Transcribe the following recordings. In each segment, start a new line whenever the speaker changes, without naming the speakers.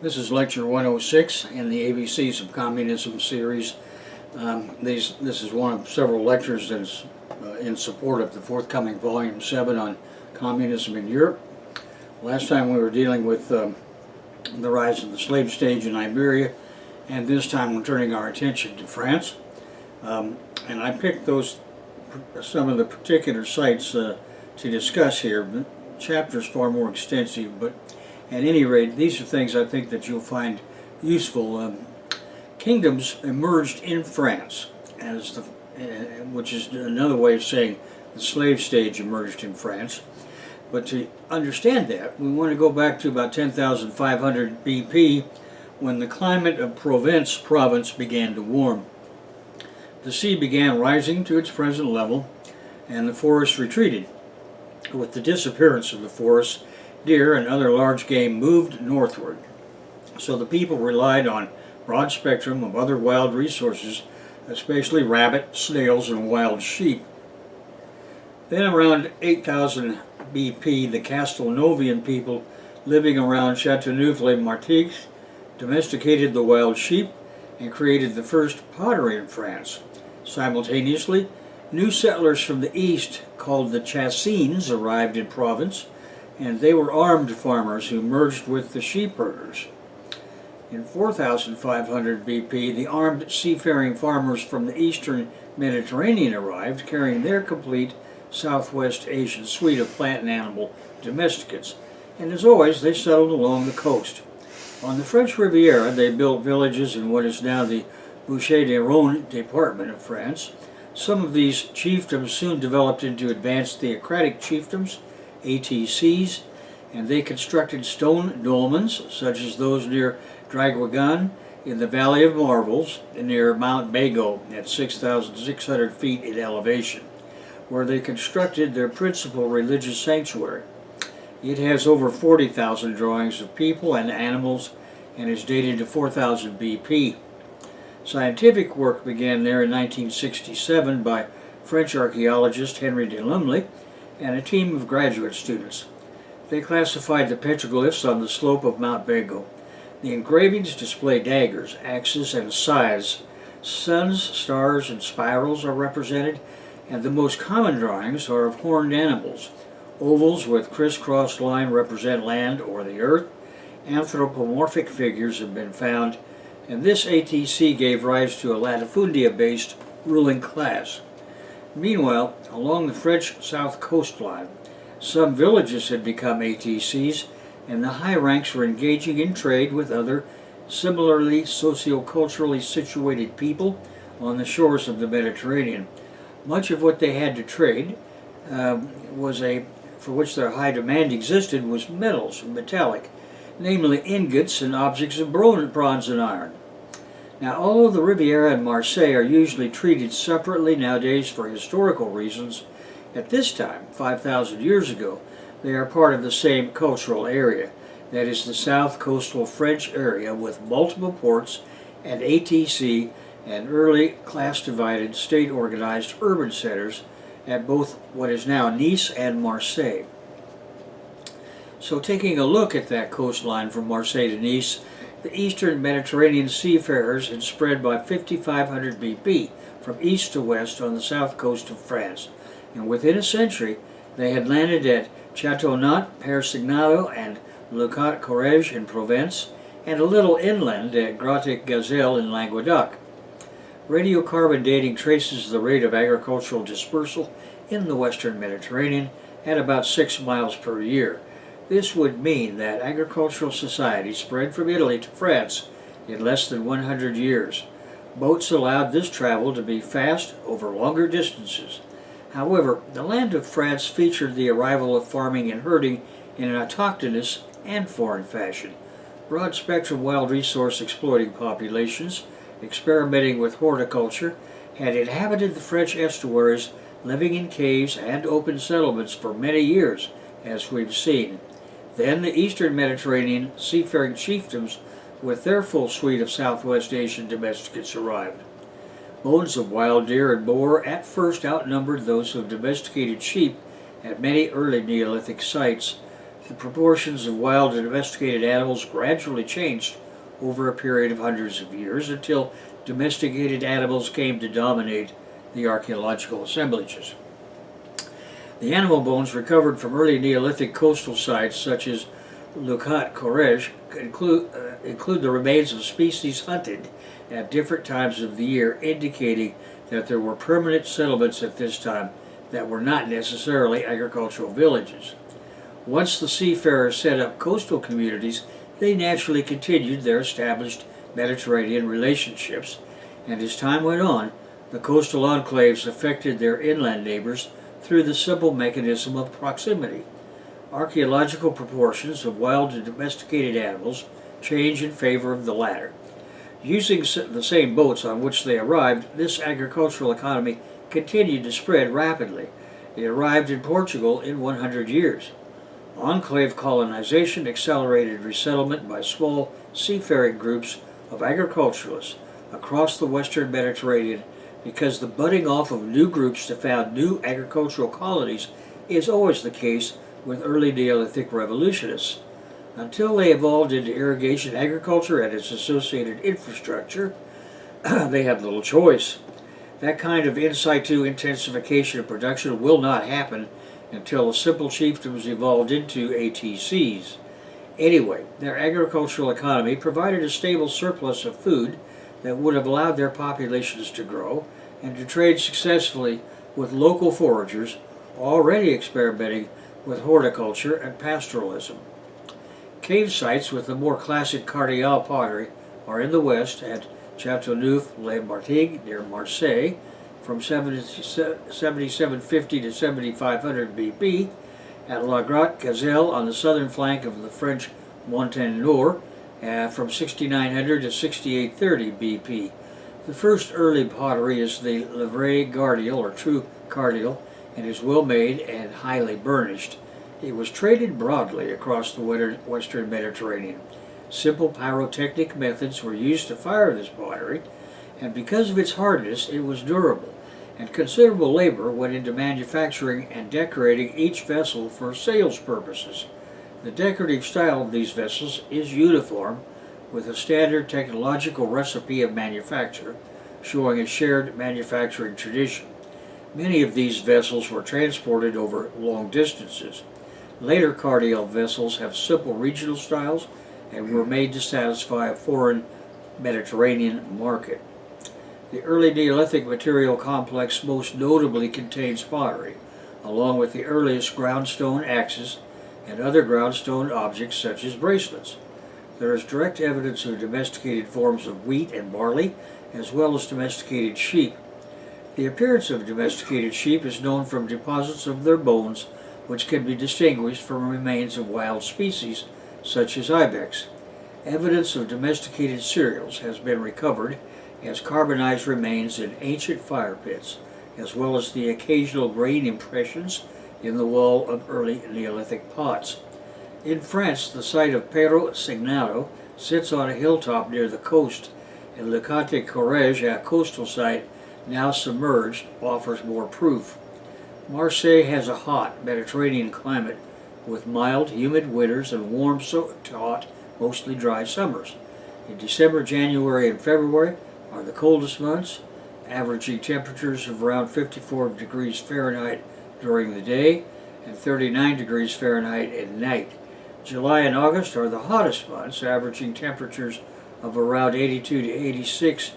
This is Lecture 106 in the ABCs of Communism series. This is one of several lectures that's in support of the forthcoming Volume 7 on Communism in Europe. Last time we were dealing with the rise of the slave stage in Iberia, and this time we're turning our attention to France. And I picked some of the particular sites to discuss here. The chapter's far more extensive, but at any rate, these are things I think that you'll find useful. Kingdoms emerged in France, which is another way of saying the slave stage emerged in France. But to understand that, we want to go back to about 10,500 BP, when the climate of province began to warm. The sea began rising to its present level, and the forests retreated. With the disappearance of the forests, deer and other large game moved northward. So the people relied on a broad spectrum of other wild resources, especially rabbit, snails, and wild sheep. Then around 8,000 BP, the Castelnovian people living around Châteauneuf-les-Martigues domesticated the wild sheep and created the first pottery in France. Simultaneously, new settlers from the east called the Chassines arrived in Provence, and they were armed farmers who merged with the sheep herders. In 4,500 BP, the armed seafaring farmers from the eastern Mediterranean arrived, carrying their complete Southwest Asian suite of plant and animal domesticates, and as always, they settled along the coast. On the French Riviera, they built villages in what is now the Bouches-du-Rhône department of France. Some of these chiefdoms soon developed into advanced theocratic chiefdoms, ATCs, and they constructed stone dolmens, such as those near Draguignan in the Valley of Marvels, near Mount Bago at 6,600 feet in elevation, where they constructed their principal religious sanctuary. It has over 40,000 drawings of people and animals and is dated to 4,000 BP. Scientific work began there in 1967 by French archaeologist Henry de Lumley and a team of graduate students. They classified the petroglyphs on the slope of Mount Bago. The engravings display daggers, axes, and scythes. Suns, stars, and spirals are represented, and the most common drawings are of horned animals. Ovals with crisscross line represent land or the earth. Anthropomorphic figures have been found, and this ATC gave rise to a latifundia-based ruling class. Meanwhile, along the French south coastline, some villages had become ATCs, and the high ranks were engaging in trade with other similarly socioculturally situated people on the shores of the Mediterranean. Much of what they had to trade for which their high demand existed, was metals, metallic, namely ingots and objects of bronze and iron. Now, although the Riviera and Marseille are usually treated separately nowadays for historical reasons, at this time, 5,000 years ago, they are part of the same cultural area. That is the south coastal French area with multiple ports and ATC and early class-divided, state-organized urban centers at both what is now Nice and Marseille. So taking a look at that coastline from Marseille to Nice, the eastern Mediterranean seafarers had spread by 5,500 BP from east to west on the south coast of France, and within a century they had landed at Châteauneuf, Persignano, and Leucate-Corrège in Provence, and a little inland at Grotte-Gazelle in Languedoc. Radiocarbon dating traces the rate of agricultural dispersal in the western Mediterranean at about 6 miles per year. This would mean that agricultural society spread from Italy to France in less than 100 years. Boats allowed this travel to be fast over longer distances. However, the land of France featured the arrival of farming and herding in an autochthonous and foreign fashion. Broad-spectrum wild resource exploiting populations, experimenting with horticulture, had inhabited the French estuaries, living in caves and open settlements for many years, as we've seen. Then the eastern Mediterranean seafaring chiefdoms with their full suite of Southwest Asian domesticates arrived. Bones of wild deer and boar at first outnumbered those of domesticated sheep at many early Neolithic sites. the proportions of wild and domesticated animals gradually changed over a period of hundreds of years until domesticated animals came to dominate the archaeological assemblages. The animal bones recovered from early Neolithic coastal sites such as Enclave Colonization include the remains of species hunted at different times of the year, indicating that there were permanent settlements at this time that were not necessarily agricultural villages. Once the seafarers set up coastal communities, they naturally continued their established Mediterranean relationships, and as time went on, the coastal enclaves affected their inland neighbors through the simple mechanism of proximity. Archaeological proportions of wild and domesticated animals change in favor of the latter. Using the same boats on which they arrived, this agricultural economy continued to spread rapidly. It arrived in Portugal in 100 years. Enclave colonization accelerated resettlement by small seafaring groups of agriculturalists across the western Mediterranean because the budding off of new groups to found new agricultural colonies is always the case with early Neolithic revolutionists. Until they evolved into irrigation agriculture and its associated infrastructure, they had little choice. That kind of in situ intensification of production will not happen until the simple chiefdoms evolved into ATCs. Anyway, their agricultural economy provided a stable surplus of food that would have allowed their populations to grow and to trade successfully with local foragers already experimenting with horticulture and pastoralism. Cave sites with the more classic Cardial pottery are in the west at Châteauneuf-les-Martigues near Marseille from 7750 to 7500 BP, at La Grotte Gazelle on the southern flank of the French Montagne Nord from 6900 to 6830 BP. The first early pottery is the Le Vrai Gardiel, or true Cardiel, and is well made and highly burnished. It was traded broadly across the western Mediterranean. Simple pyrotechnic methods were used to fire this pottery, and because of its hardness, it was durable, and considerable labor went into manufacturing and decorating each vessel for sales purposes. The decorative style of these vessels is uniform, with a standard technological recipe of manufacture, showing a shared manufacturing tradition. Many of these vessels were transported over long distances. Later Cardiel vessels have simple regional styles and were made to satisfy a foreign Mediterranean market. The early Neolithic material complex most notably contains pottery, along with the earliest groundstone axes and other groundstone objects such as bracelets. There is direct evidence of domesticated forms of wheat and barley, as well as domesticated sheep. The appearance of domesticated sheep is known from deposits of their bones, which can be distinguished from remains of wild species, such as ibex. Evidence of domesticated cereals has been recovered as carbonized remains in ancient fire pits, as well as the occasional grain impressions in the wall of early Neolithic pots. In France, the site of Perro Signato sits on a hilltop near the coast, and Le Cate Corrège, a coastal site now submerged, offers more proof. Marseille has a hot Mediterranean climate with mild, humid winters and warm, hot, mostly dry summers. In December, January, and February are the coldest months, averaging temperatures of around 54 degrees Fahrenheit during the day and 39 degrees Fahrenheit at night. July and August are the hottest months, averaging temperatures of around 82 to 86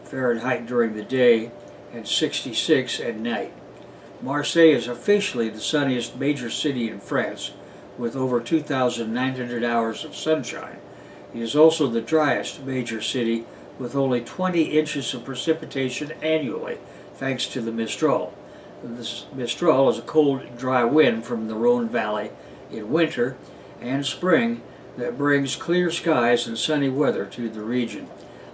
Fahrenheit during the day and 66 at night. Marseille is officially the sunniest major city in France, with over 2,900 hours of sunshine. It is also the driest major city, with only 20 inches of precipitation annually, thanks to the Mistral. This Mistral is a cold, dry wind from the Rhone Valley in winter and spring that brings clear skies and sunny weather to the region.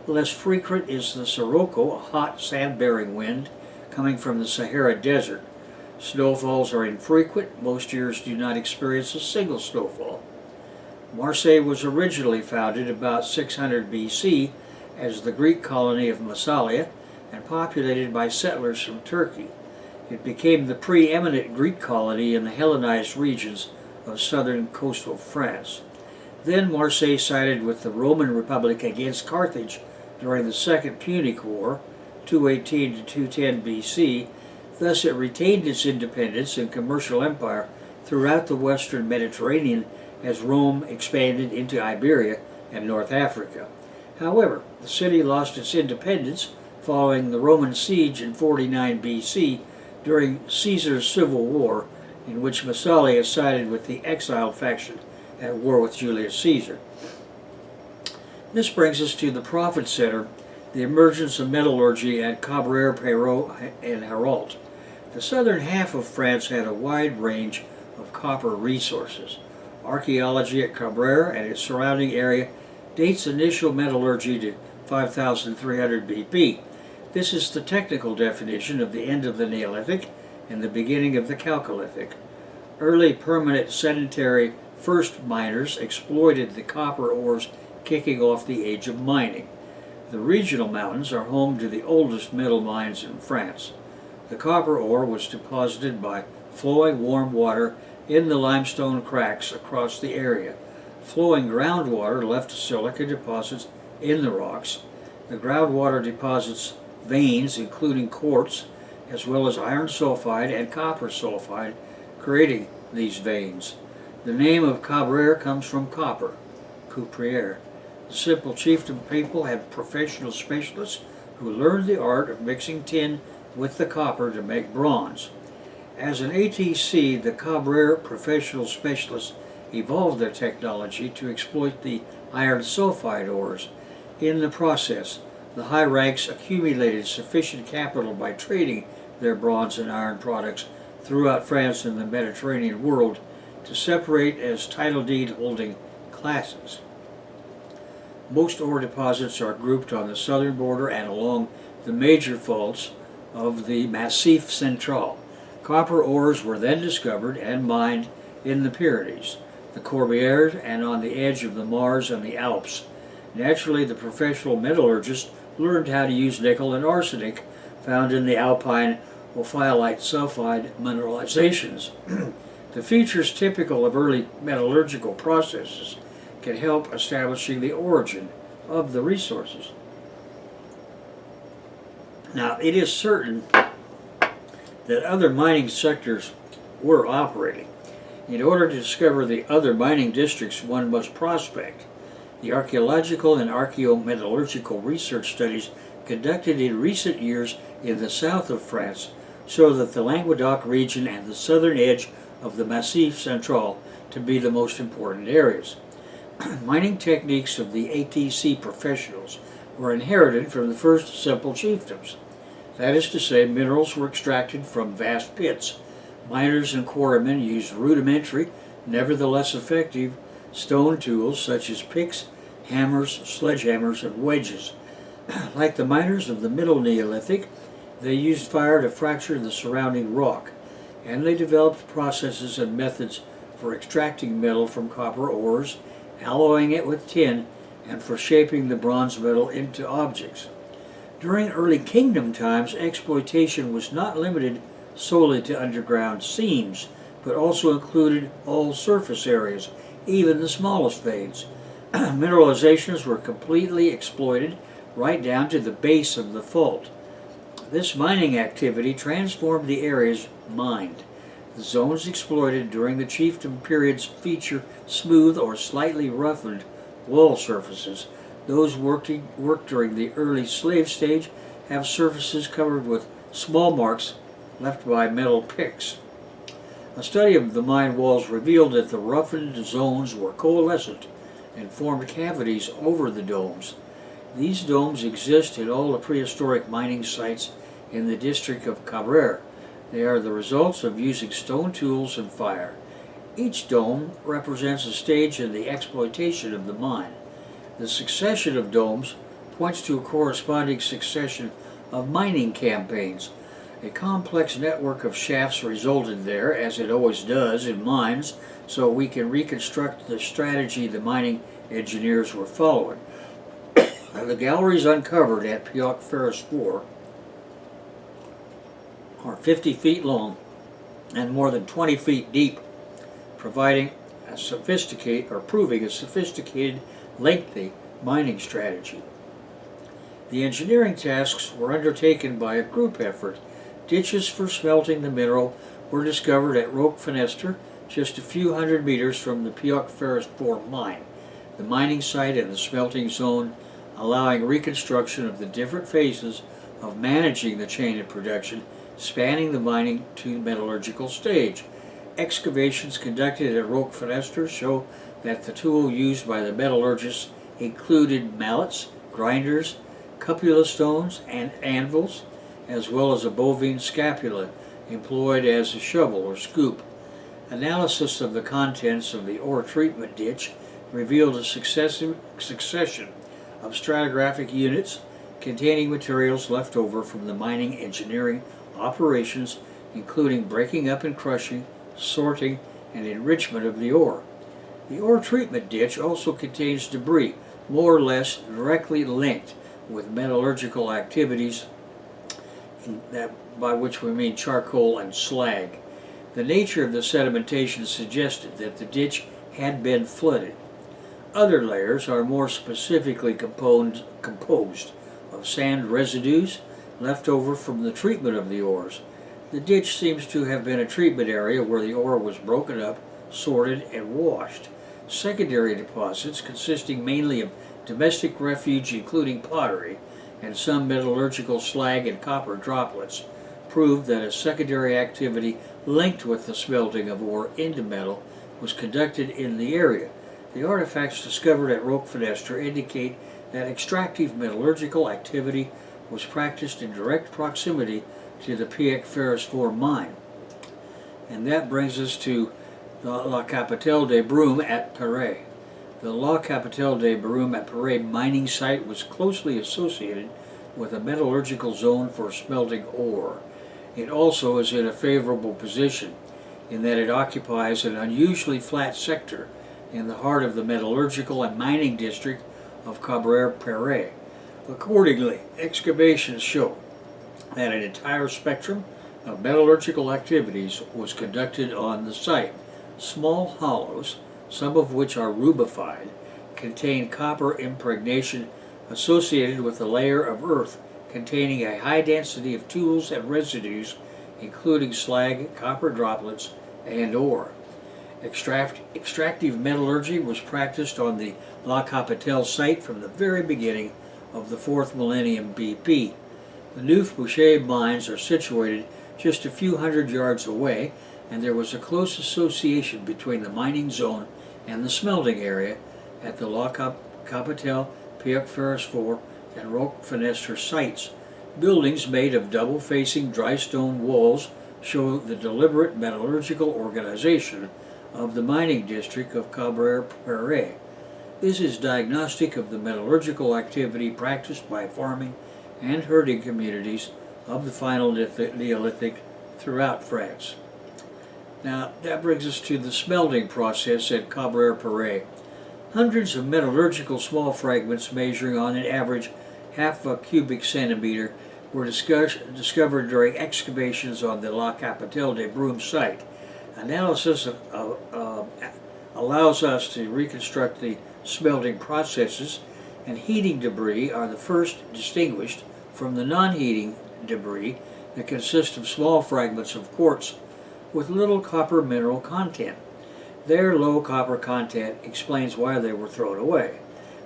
Less frequent is the Sirocco, a hot, sand-bearing wind coming from the Sahara Desert. Snowfalls are infrequent. Most years do not experience a single snowfall. Marseille was originally founded about 600 BC as the Greek colony of Massalia and populated by settlers from Turkey. It became the preeminent Greek colony in the Hellenized regions of southern coastal France. Then Marseille sided with the Roman Republic against Carthage during the Second Punic War, 218 to 210 BC. Thus it retained its independence and commercial empire throughout the western Mediterranean as Rome expanded into Iberia and North Africa. However, the city lost its independence following the Roman siege in 49 BC during Caesar's civil war, in which Massalia sided with the exiled faction at war with Julius Caesar. This brings us to the profit center, the emergence of metallurgy at Cabrera, Perrault, and Hérault. The southern half of France had a wide range of copper resources. Archaeology at Cabrera and its surrounding area dates initial metallurgy to 5300 BP. This is the technical definition of the end of the Neolithic and the beginning of the Chalcolithic. Early permanent sedentary first miners exploited the copper ores, kicking off the age of mining. The regional mountains are home to the oldest metal mines in France. The copper ore was deposited by flowing warm water in the limestone cracks across the area. Flowing groundwater left silica deposits in the rocks. The groundwater deposits veins, including quartz, as well as iron sulfide and copper sulfide, creating these veins. The name of Cabrera comes from copper, couperier. The simple chieftain people had professional specialists who learned the art of mixing tin with the copper to make bronze. As an ATC, the Cabrera professional specialists evolved their technology to exploit the iron sulfide ores. In the process, the high ranks accumulated sufficient capital by trading their bronze and iron products throughout France and the Mediterranean world to separate as title deed holding classes. Most ore deposits are grouped on the southern border and along the major faults of the Massif Central. Copper ores were then discovered and mined in the Pyrenees, the Corbières, and on the edge of the Mars and the Alps. Naturally, the professional metallurgists learned how to use nickel and arsenic found in the alpine ophiolite sulfide mineralizations. The features typical of early metallurgical processes can help establishing the origin of the resources. Now, it is certain that other mining sectors were operating. In order to discover the other mining districts, one must prospect. The archaeological and archaeometallurgical research studies conducted in recent years in the south of France show that the Languedoc region and the southern edge of the Massif Central to be the most important areas. Mining techniques of the ATC professionals were inherited from the first simple chiefdoms. That is to say, minerals were extracted from vast pits. Miners and quarrymen used rudimentary, nevertheless effective, stone tools such as picks, hammers, sledgehammers, and wedges. Like the miners of the Middle Neolithic, they used fire to fracture the surrounding rock, and they developed processes and methods for extracting metal from copper ores, alloying it with tin, and for shaping the bronze metal into objects. During early kingdom times, exploitation was not limited solely to underground seams, but also included all surface areas, even the smallest veins. Mineralizations were completely exploited right down to the base of the fault. This mining activity transformed the areas mined. The zones exploited during the chiefdom periods feature smooth or slightly roughened wall surfaces. Those worked during the early slave stage have surfaces covered with small marks left by metal picks. A study of the mine walls revealed that the roughened zones were coalescent and formed cavities over the domes. These domes exist in all the prehistoric mining sites in the district of Cabrera. They are the results of using stone tools and fire. Each dome represents a stage in the exploitation of the mine. The succession of domes points to a corresponding succession of mining campaigns. A complex network of shafts resulted there, as it always does in mines, so we can reconstruct the strategy the mining engineers were following. The galleries uncovered at Pioc Ferris 4 are 50 feet long and more than 20 feet deep. proving a sophisticated, lengthy mining strategy. The engineering tasks were undertaken by a group effort. Ditches for smelting the mineral were discovered at Roque Fenester, just a few hundred meters from the Pioche Ferris 4 mine, the mining site and the smelting zone, allowing reconstruction of the different phases of managing the chain of production, spanning the mining to metallurgical stage. Excavations conducted at Roque Fenester show that the tool used by the metallurgists included mallets, grinders, cupola stones, and anvils, as well as a bovine scapula employed as a shovel or scoop. Analysis of the contents of the ore treatment ditch revealed a succession of stratigraphic units containing materials left over from the mining engineering operations, including breaking up and crushing, sorting, and enrichment of the ore. The ore treatment ditch also contains debris more or less directly linked with metallurgical activities, by which we mean charcoal and slag. The nature of the sedimentation suggested that the ditch had been flooded. Other layers are more specifically composed of sand residues left over from the treatment of the ores. The ditch seems to have been a treatment area where the ore was broken up, sorted, and washed. Secondary deposits, consisting mainly of domestic refuse including pottery and some metallurgical slag and copper droplets, proved that a secondary activity linked with the smelting of ore into metal was conducted in the area. The artifacts discovered at Roque Fenester indicate that extractive metallurgical activity was practiced in direct proximity to the Pioche Ferris 4 mine. And that brings us to the La Capitale des Brumes at Paris. The La Capitale des Brumes at Paris mining site was closely associated with a metallurgical zone for smelting ore. It also is in a favorable position in that it occupies an unusually flat sector in the heart of the metallurgical and mining district of Cabrera-Perret. Accordingly, excavations show that an entire spectrum of metallurgical activities was conducted on the site. Small hollows, some of which are rubified, contain copper impregnation associated with a layer of earth containing a high density of tools and residues, including slag, copper droplets, and ore. Extractive metallurgy was practiced on the La Capitale site from the very beginning of the 4th millennium BP. The Neuf Boucher mines are situated just a few hundred yards away, and there was a close association between the mining zone and the smelting area at the La Capitale, Pioche Ferris 4, and Roque Fenester sites. Buildings made of double-facing dry stone walls show the deliberate metallurgical organization of the mining district of Cabrera-Perret. This is diagnostic of the metallurgical activity practiced by farming and herding communities of the final Neolithic throughout France. Now, that brings us to the smelting process at Cabrera-Perret. Hundreds of metallurgical small fragments measuring on an average half a cubic centimeter were discovered during excavations on the La Capitale des Brumes site. Analysis allows us to reconstruct the smelting processes, and heating debris are the first distinguished from the non-heating debris that consist of small fragments of quartz with little copper mineral content. Their low copper content explains why they were thrown away.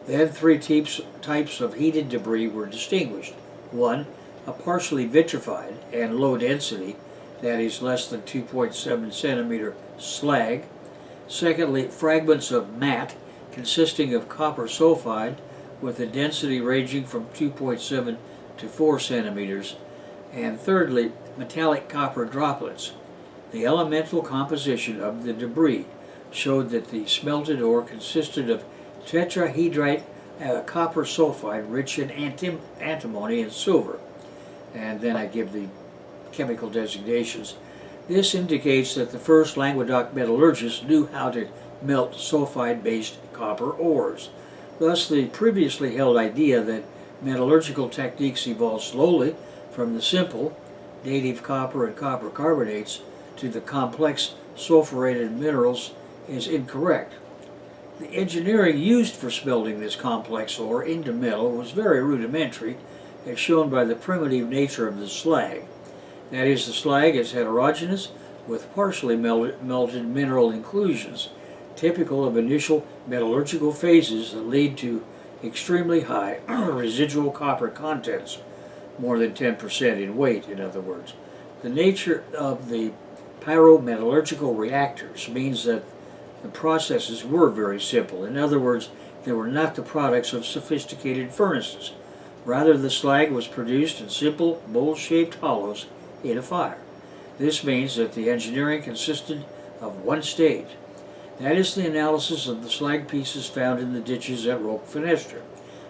Then three types of heated debris were distinguished. One, a partially vitrified and low density, that is less than 2.7 centimeter slag. Secondly, fragments of matte consisting of copper sulfide with a density ranging from 2.7 to 4 centimeters. And thirdly, metallic copper droplets. The elemental composition of the debris showed that the smelted ore consisted of tetrahedrite copper sulfide rich in antimony and silver. And then I give the chemical designations. This indicates that the first Languedoc metallurgists knew how to melt sulfide-based copper ores. Thus, the previously held idea that metallurgical techniques evolved slowly from the simple native copper and copper carbonates to the complex sulfurated minerals is incorrect. The engineering used for smelting this complex ore into metal was very rudimentary, as shown by the primitive nature of the slag. That is, the slag is heterogeneous with partially melted mineral inclusions, typical of initial metallurgical phases that lead to extremely high residual copper contents, more than 10% in weight, in other words. The nature of the pyrometallurgical reactors means that the processes were very simple. In other words, they were not the products of sophisticated furnaces. Rather, the slag was produced in simple, bowl-shaped hollows in a fire. This means that the engineering consisted of one stage. That is the analysis of the slag pieces found in the ditches at Roque Fenestre.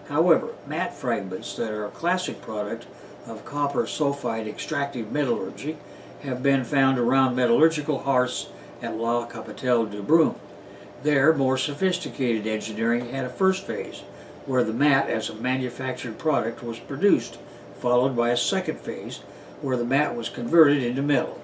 However, matte fragments that are a classic product of copper sulfide extractive metallurgy have been found around metallurgical hearths at La Capitale du Brome. There, more sophisticated engineering had a first phase, where the matte as a manufactured product was produced, followed by a second phase, where the matte was converted into metal.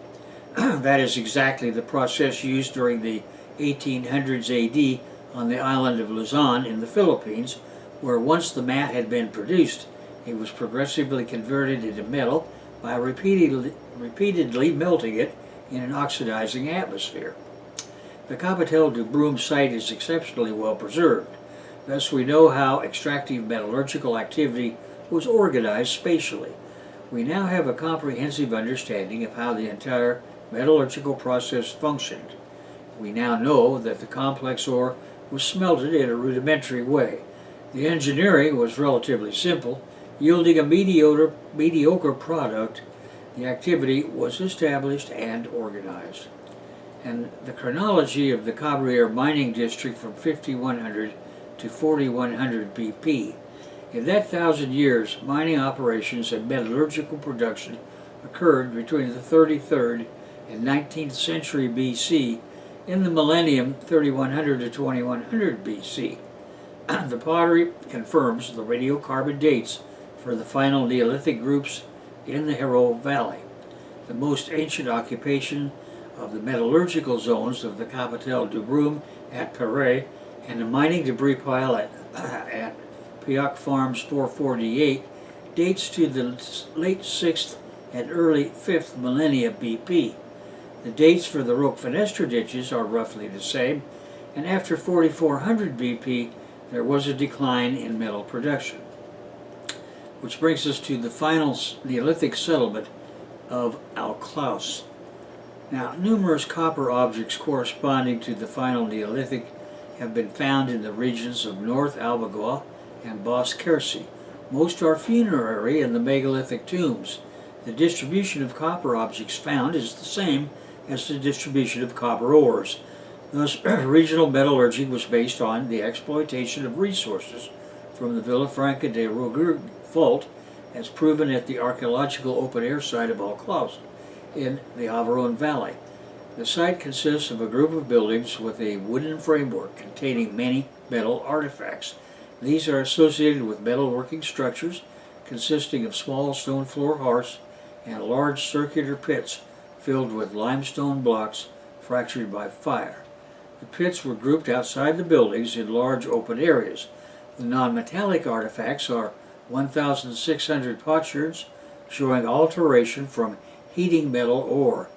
That is exactly the process used during the 1800s AD on the island of Luzon in the Philippines, where once the matte had been produced, it was progressively converted into metal by repeatedly melting it in an oxidizing atmosphere. The Capitale du Brome site is exceptionally well preserved. Thus we know how extractive metallurgical activity was organized spatially. We now have a comprehensive understanding of how the entire metallurgical process functioned. We now know that the complex ore was smelted in a rudimentary way. The engineering was relatively simple, yielding a mediocre product. The activity was established and organized. And the chronology of the Cabrera mining district from 5100 to 4100 BP. In that 1,000 years, mining operations and metallurgical production occurred between the 33rd and 19th century BC. In the millennium 3100 to 2100 BC. The pottery confirms the radiocarbon dates for the final Neolithic groups in the Hérault Valley. The most ancient occupation of the metallurgical zones of the Capitale du Brome at Paray and the mining debris pile at Pioch Farms 448 dates to the late 6th and early 5th millennia BP. The dates for the Roque Fenestre ditches are roughly the same, and after 4400 BP there was a decline in metal production. Which brings us to the final Neolithic settlement of Klaus. Now, numerous copper objects corresponding to the final Neolithic have been found in the regions of North Albagoa and Bos Kersi. Most are funerary in the megalithic tombs. The distribution of copper objects found is the same as the distribution of copper ores. Thus, regional metallurgy was based on the exploitation of resources from the Villafranca de Rouergue fault, as proven at the archaeological open-air site of Klaus in the Aveyron Valley. The site consists of a group of buildings with a wooden framework containing many metal artifacts. These are associated with metalworking structures consisting of small stone floor hearths and large circular pits filled with limestone blocks fractured by fire. The pits were grouped outside the buildings in large open areas. The non-metallic artifacts are 1,600 potsherds showing alteration from heating metal ore.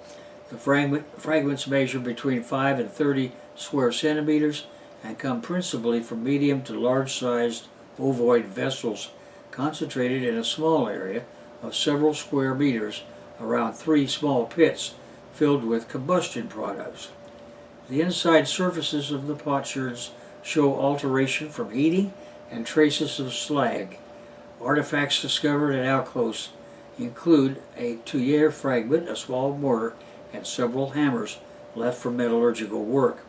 The fragments measure between 5 and 30 square centimeters and come principally from medium to large-sized ovoid vessels concentrated in a small area of several square meters around 3 small pits filled with combustion products. The inside surfaces of the potsherds show alteration from heating and traces of slag. Artifacts discovered at Alclos include a tuyere fragment, a small mortar, and several hammers left for metallurgical work.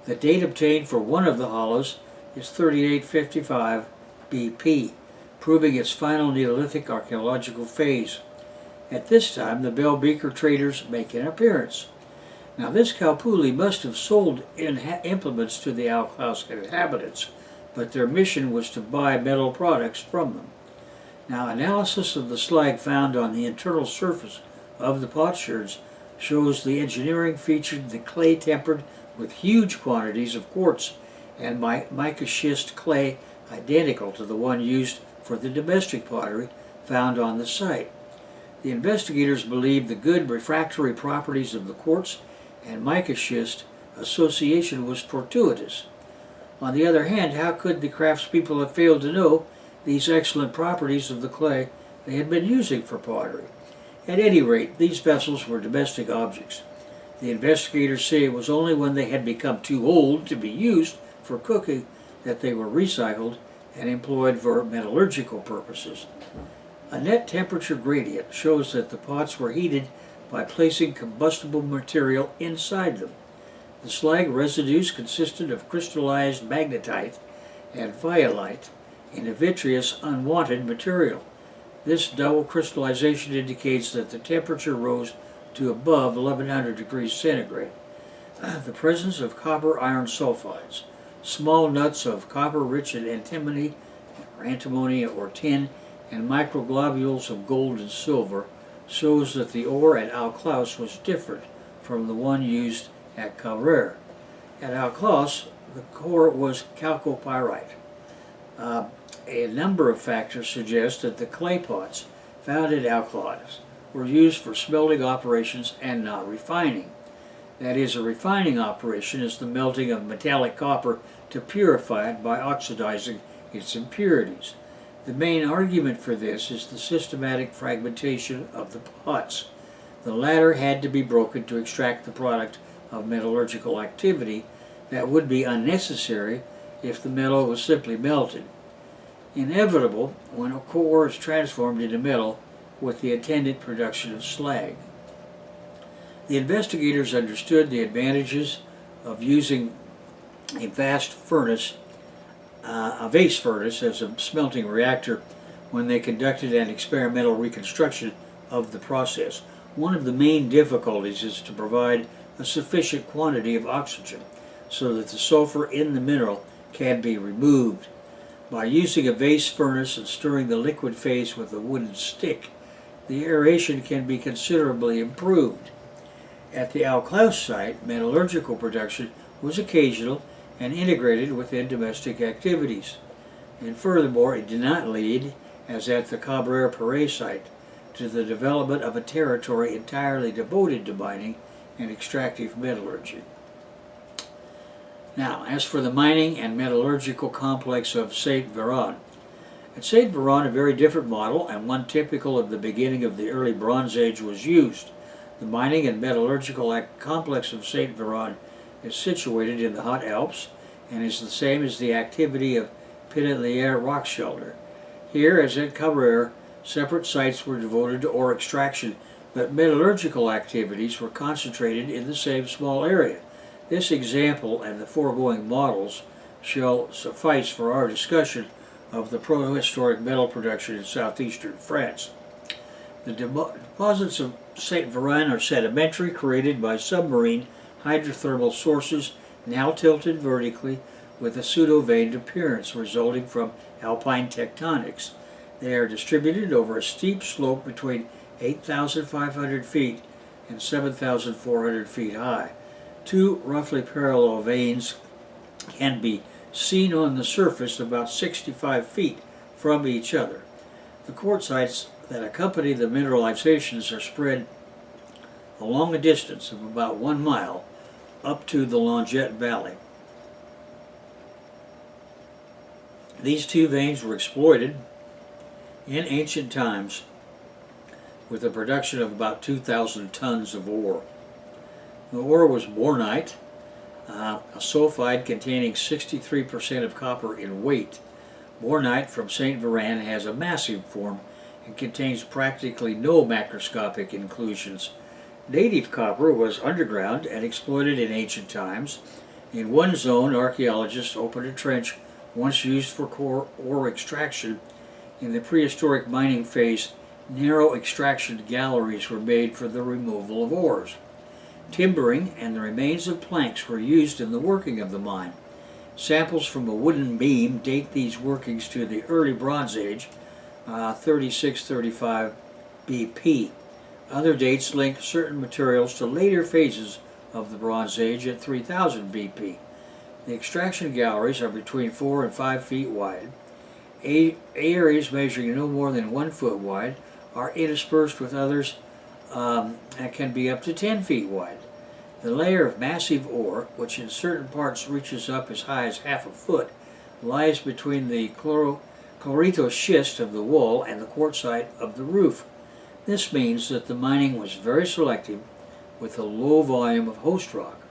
The date obtained for one of the hollows is 3855 BP, proving its final Neolithic archaeological phase. At this time, the Bell Beaker traders make an appearance. Now, this Kalpuli must have sold implements to the Alklaus inhabitants, but their mission was to buy metal products from them. Now, analysis of the slag found on the internal surface of the potsherds shows the engineering featured the clay-tempered with huge quantities of quartz and mica schist clay identical to the one used for the domestic pottery found on the site. The investigators believe the good refractory properties of the quartz and mica schist association was fortuitous. On the other hand, how could the craftspeople have failed to know these excellent properties of the clay they had been using for pottery? At any rate, these vessels were domestic objects. The investigators say it was only when they had become too old to be used for cooking that they were recycled and employed for metallurgical purposes. A net temperature gradient shows that the pots were heated by placing combustible material inside them. The slag residues consisted of crystallized magnetite and violite in a vitreous, unwanted material. This double crystallization indicates that the temperature rose to above 1100 degrees centigrade. The presence of copper iron sulfides, small nuts of copper-rich in antimony or tin, and microglobules of gold and silver shows that the ore at Klaus was different from the one used at Cabrera. At Klaus, the core was chalcopyrite. A number of factors suggest that the clay pots found at Klaus were used for smelting operations and not refining. That is, a refining operation is the melting of metallic copper to purify it by oxidizing its impurities. The main argument for this is the systematic fragmentation of the pots. The latter had to be broken to extract the product of metallurgical activity that would be unnecessary if the metal was simply melted. Inevitable when a core is transformed into metal with the attendant production of slag. The investigators understood the advantages of using a vase furnace as a smelting reactor when they conducted an experimental reconstruction of the process. One of the main difficulties is to provide a sufficient quantity of oxygen so that the sulfur in the mineral can be removed. By using a vase furnace and stirring the liquid phase with a wooden stick, the aeration can be considerably improved. At the Klaus site, metallurgical production was occasional and integrated within domestic activities. And furthermore, it did not lead, as at the Cabrera Perret site, to the development of a territory entirely devoted to mining and extractive metallurgy. Now, as for the mining and metallurgical complex of St. Véran. At St. Véran, a very different model, and one typical of the beginning of the early Bronze Age, was used. The mining and metallurgical complex of St. Véran is situated in the hot Alps and is the same as the activity of Pinelier rock shelter. Here, as at Cabrera, separate sites were devoted to ore extraction, but metallurgical activities were concentrated in the same small area. This example and the foregoing models shall suffice for our discussion of the protohistoric metal production in southeastern France. The deposits of St. Véran are sedimentary, created by submarine hydrothermal sources, now tilted vertically with a pseudo-veined appearance resulting from alpine tectonics. They are distributed over a steep slope between 8,500 feet and 7,400 feet high. Two roughly parallel veins can be seen on the surface about 65 feet from each other. The quartzites that accompany the mineralizations are spread along a distance of about 1 mile up to the Longette Valley. These two veins were exploited in ancient times with a production of about 2,000 tons of ore. The ore was bornite, a sulfide containing 63% of copper in weight. Bornite from St. Véran has a massive form and contains practically no macroscopic inclusions. Native copper was underground and exploited in ancient times. In one zone, archaeologists opened a trench once used for ore extraction. In the prehistoric mining phase, narrow extraction galleries were made for the removal of ores. Timbering and the remains of planks were used in the working of the mine. Samples from a wooden beam date these workings to the early Bronze Age, 36-35 BP. Other dates link certain materials to later phases of the Bronze Age at 3000 BP. The extraction galleries are between 4 and 5 feet wide. Areas measuring no more than 1 foot wide are interspersed with others that can be up to 10 feet wide. The layer of massive ore, which in certain parts reaches up as high as half a foot, lies between the chlorito-schist of the wall and the quartzite of the roof. This means that the mining was very selective with a low volume of host rock.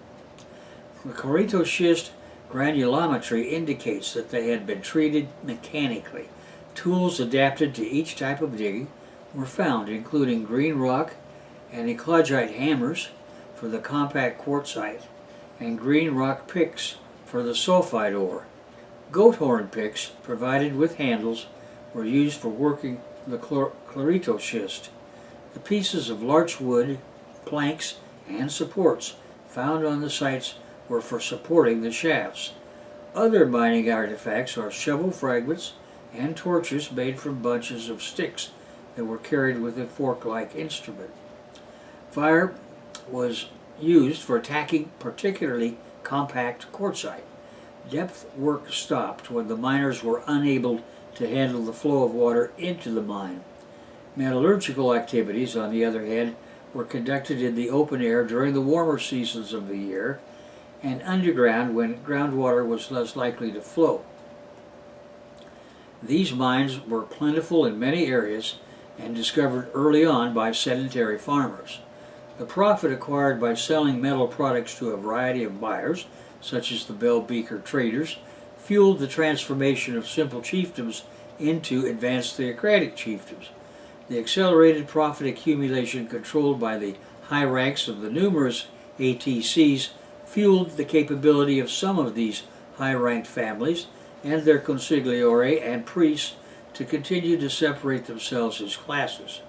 The chlorito-schist granulometry indicates that they had been treated mechanically. Tools adapted to each type of digging were found, including green rock and eclogite hammers for the compact quartzite, and green rock picks for the sulfide ore. Goat horn picks, provided with handles, were used for working the chlorito-schist. The pieces of larch wood, planks, and supports found on the sites were for supporting the shafts. Other mining artifacts are shovel fragments and torches made from bunches of sticks that were carried with a fork-like instrument. Fire was used for attacking particularly compact quartzite. Depth work stopped when the miners were unable to handle the flow of water into the mine. Metallurgical activities, on the other hand, were conducted in the open air during the warmer seasons of the year and underground when groundwater was less likely to flow. These mines were plentiful in many areas and discovered early on by sedentary farmers. The profit acquired by selling metal products to a variety of buyers, such as the Bell Beaker traders, fueled the transformation of simple chiefdoms into advanced theocratic chiefdoms. The accelerated profit accumulation controlled by the high ranks of the numerous ATCs fueled the capability of some of these high-ranked families and their consigliere and priests to continue to separate themselves as classes.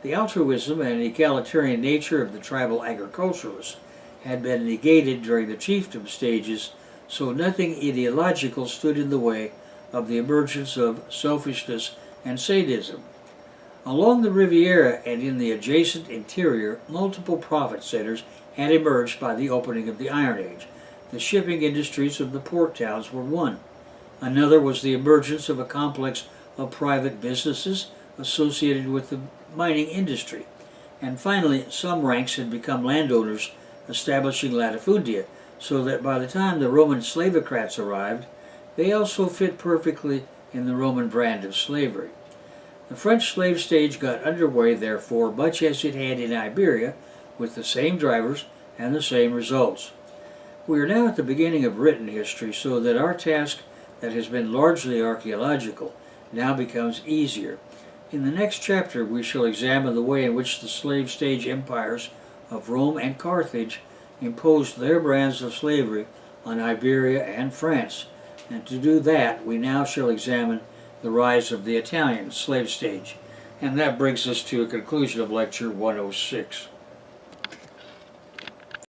The altruism and egalitarian nature of the tribal agriculturalists had been negated during the chiefdom stages, so nothing ideological stood in the way of the emergence of selfishness and sadism. Along the Riviera and in the adjacent interior, multiple profit centers had emerged by the opening of the Iron Age. The shipping industries of the port towns were one. Another was the emergence of a complex of private businesses associated with the mining industry. And finally, some ranks had become landowners, establishing latifundia, so that by the time the Roman slavocrats arrived, they also fit perfectly in the Roman brand of slavery. The French slave stage got underway, therefore, much as it had in Iberia, with the same drivers and the same results. We are now at the beginning of written history, so that our task that has been largely archaeological now becomes easier. In the next chapter, we shall examine the way in which the slave stage empires of Rome and Carthage imposed their brands of slavery on Iberia and France. And to do that, we now shall examine the rise of the Italian slave stage. And that brings us to a conclusion of Lecture 106.